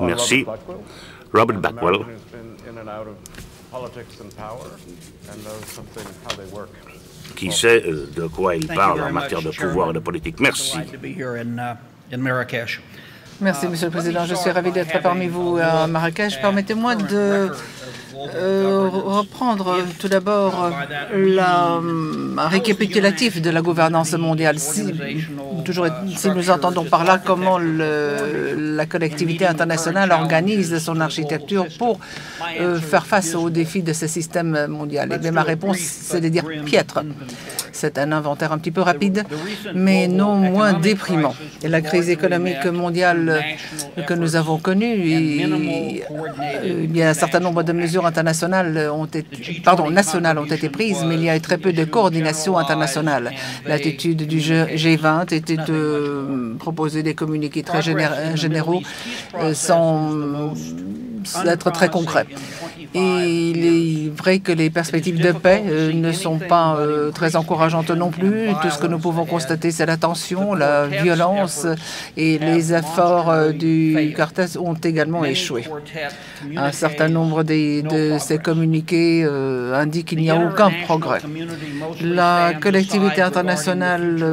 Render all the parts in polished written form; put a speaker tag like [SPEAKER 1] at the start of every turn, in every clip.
[SPEAKER 1] Merci. Robert Backwell, qui sait de quoi il parle en matière de pouvoir et de politique. Merci.
[SPEAKER 2] Merci, Monsieur le Président. Je suis ravi d'être parmi vous à Marrakech. Permettez-moi de reprendre tout d'abord un récapitulatif de la gouvernance mondiale. Si nous entendons par là comment la collectivité internationale organise son architecture pour faire face aux défis de ce système mondial. Et bien, ma réponse, c'est de dire piètre. C'est un inventaire un petit peu rapide, mais non moins déprimant. Et la crise économique mondiale que nous avons connue, il y a un certain nombre de mesures nationales ont été prises, mais il y a très peu de coordination internationale. L'attitude du G20 était de proposer des communiqués très généraux sans être très concrets. Et il est vrai que les perspectives de paix ne sont pas très encourageantes non plus. Tout ce que nous pouvons constater, c'est la tension, la violence, et les efforts du Quartet ont également échoué. Un certain nombre de ces communiqués indiquent qu'il n'y a aucun progrès. La collectivité internationale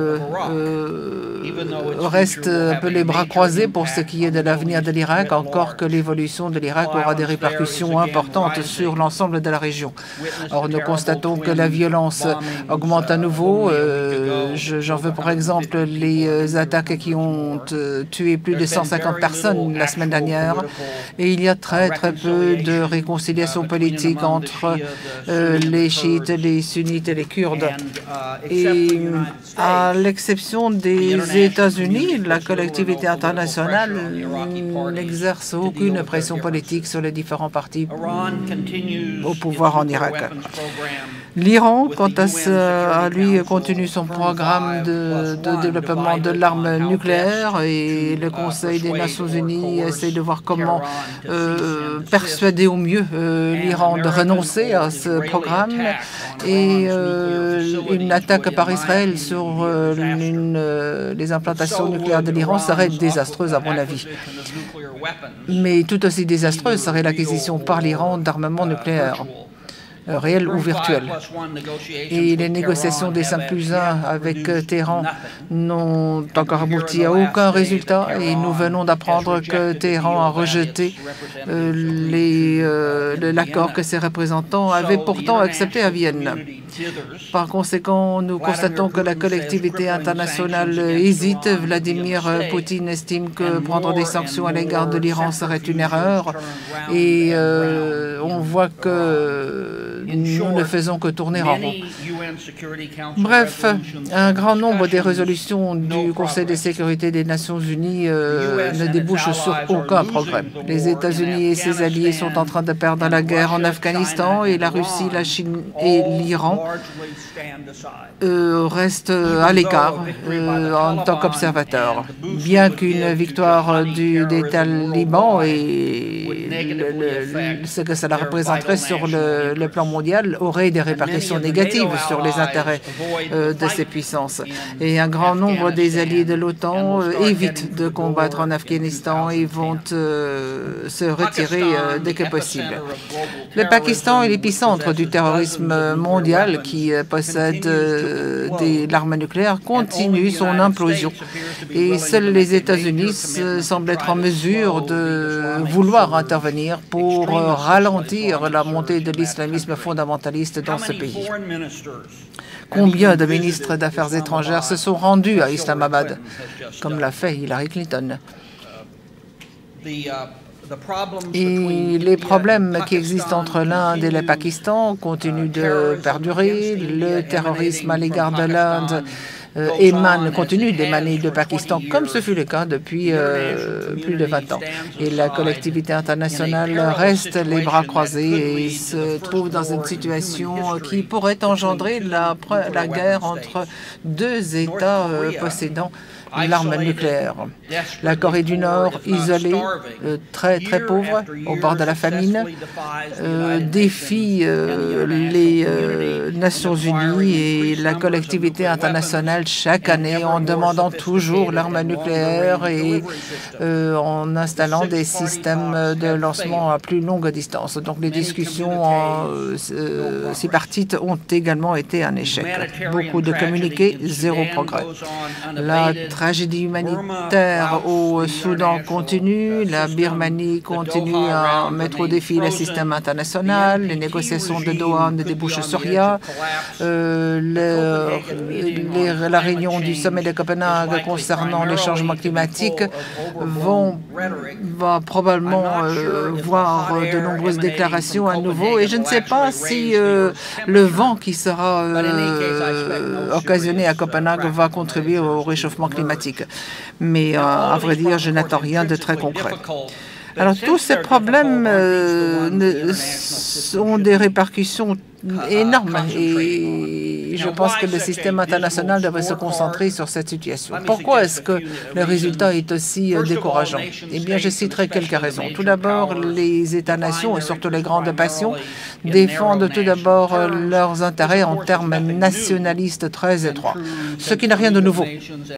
[SPEAKER 2] reste un peu les bras croisés pour ce qui est de l'avenir de l'Irak, encore que l'évolution de l'Irak aura des répercussions importantes sur l'ensemble de la région. Or, nous constatons que la violence augmente à nouveau. J'en veux pour exemple les attaques qui ont tué plus de 150 personnes la semaine dernière. Et il y a très peu de réconciliation politique entre les chiites, les sunnites et les kurdes. Et à l'exception des États-Unis, la collectivité internationale n'exerce aucune pression politique sur les différents partis au pouvoir en Irak. L'Iran, quant à lui, continue son programme de développement de l'arme nucléaire et le Conseil des Nations Unies essaie de voir comment persuader au mieux l'Iran de renoncer à ce programme. Et une attaque par Israël sur les implantations nucléaires de l'Iran serait désastreuse à mon avis. Mais tout aussi désastreuse serait l'acquisition par l'Iran d'armements nucléaires, réels ou virtuels. Et les négociations des 5+1 avec Téhéran n'ont encore abouti à aucun résultat et nous venons d'apprendre que Téhéran a rejeté l'accord que ses représentants avaient pourtant accepté à Vienne. Par conséquent, nous constatons que la collectivité internationale hésite. Vladimir Poutine estime que prendre des sanctions à l'égard de l'Iran serait une erreur et on voit que nous ne faisons que tourner en rond. Bref, un grand nombre des résolutions du Conseil de sécurité des Nations Unies ne débouchent sur aucun progrès. Les États-Unis et ses alliés sont en train de perdre la guerre en Afghanistan et la Russie, la Chine et l'Iran restent à l'écart en tant qu'observateurs. Bien qu'une victoire des talibans et ce que cela représenterait sur le plan mondial aurait des répercussions négatives sur les intérêts de ces puissances. Et un grand nombre des alliés de l'OTAN évitent de combattre en Afghanistan et vont se retirer dès que possible. Le Pakistan est l'épicentre du terrorisme mondial qui possède l'arme nucléaire, continue son implosion. Et seuls les États-Unis semblent être en mesure de vouloir intervenir pour ralentir la montée de l'islamisme fondamentaliste dans ce pays. Combien de ministres d'Affaires étrangères se sont rendus à Islamabad, comme l'a fait Hillary Clinton? Et les problèmes qui existent entre l'Inde et le Pakistan continuent de perdurer. Le terrorisme à l'égard de l'Inde continue d'émaner du Pakistan, comme ce fut le cas depuis plus de 20 ans. Et la collectivité internationale reste les bras croisés et se trouve dans une situation qui pourrait engendrer la guerre entre deux États possédant l'arme nucléaire. La Corée du Nord, isolée, très pauvre, au bord de la famine, défie les Nations Unies et la collectivité internationale chaque année en demandant toujours l'arme nucléaire et en installant des systèmes de lancement à plus longue distance. Donc les discussions tripartites ont également été un échec. Beaucoup de communiqués, zéro progrès. La tragédie humanitaire au Soudan continue, la Birmanie continue à mettre au défi le système international, les négociations de Doha ne débouchent sur rien, la réunion du sommet de Copenhague concernant les changements climatiques va probablement voir de nombreuses déclarations à nouveau et je ne sais pas si le vent qui sera occasionné à Copenhague va contribuer au réchauffement climatique. Mais à vrai dire, je n'attends rien de très concret. Alors tous ces problèmes ont des répercussions énormes et je pense que le système international devrait se concentrer sur cette situation. Pourquoi est-ce que le résultat est aussi décourageant? Eh bien, je citerai quelques raisons. Tout d'abord, les États-nations et surtout les grandes passions défendent tout d'abord leurs intérêts en termes nationalistes très étroits, ce qui n'a rien de nouveau.